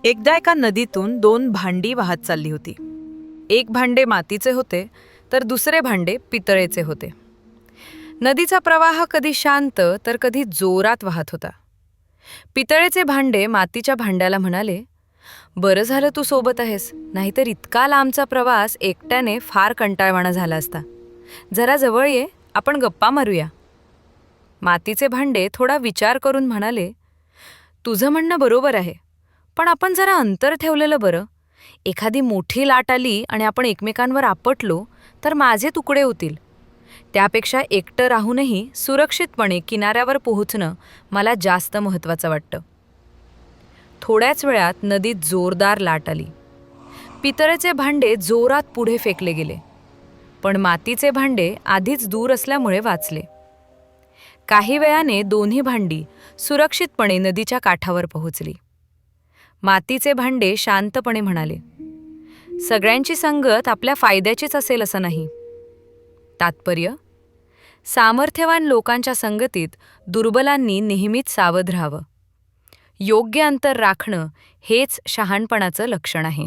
एकदा एका नदीतून दोन भांडी वाहत चालली होती. एक भांडे मातीचे होते तर दुसरे भांडे पितळेचे होते. नदीचा प्रवाह कधी शांत तर कधी जोरात वाहत होता. पितळेचे भांडे मातीच्या भांड्याला म्हणाले, "बरं झालं तू सोबत आहेस, नाहीतर इतका लांबचा प्रवास एकट्याने फार कंटाळवाणा झाला असता. जरा जवळ ये, आपण गप्पा मारूया." मातीचे भांडे थोडा विचार करून म्हणाले, "तुझं म्हणणं बरोबर आहे, पण आपण जरा अंतर ठेवलेलं बरं. एखादी मोठी लाट आली आणि आपण एकमेकांवर आपटलो तर माझे तुकडे होतील. त्यापेक्षा एकटं राहूनही सुरक्षितपणे किनाऱ्यावर पोहोचणं मला जास्त महत्त्वाचं वाटतं." थोड्याच वेळात नदीत जोरदार लाट आली. पितळेचे भांडे जोरात पुढे फेकले गेले, पण मातीचे भांडे आधीच दूर असल्यामुळे वाचले. काही वेळाने दोन्ही भांडी सुरक्षितपणे नदीच्या काठावर पोहोचली. मातीचे भांडे शांतपणे म्हणाले, "सगळ्यांची संगत आपल्या फायद्याचीच असेल असं नाही." तात्पर्य: सामर्थ्यवान लोकांच्या संगतीत दुर्बलांनी नेहमीच सावध राहावं. योग्य अंतर राखणं हेच शहाणपणाचं लक्षण आहे.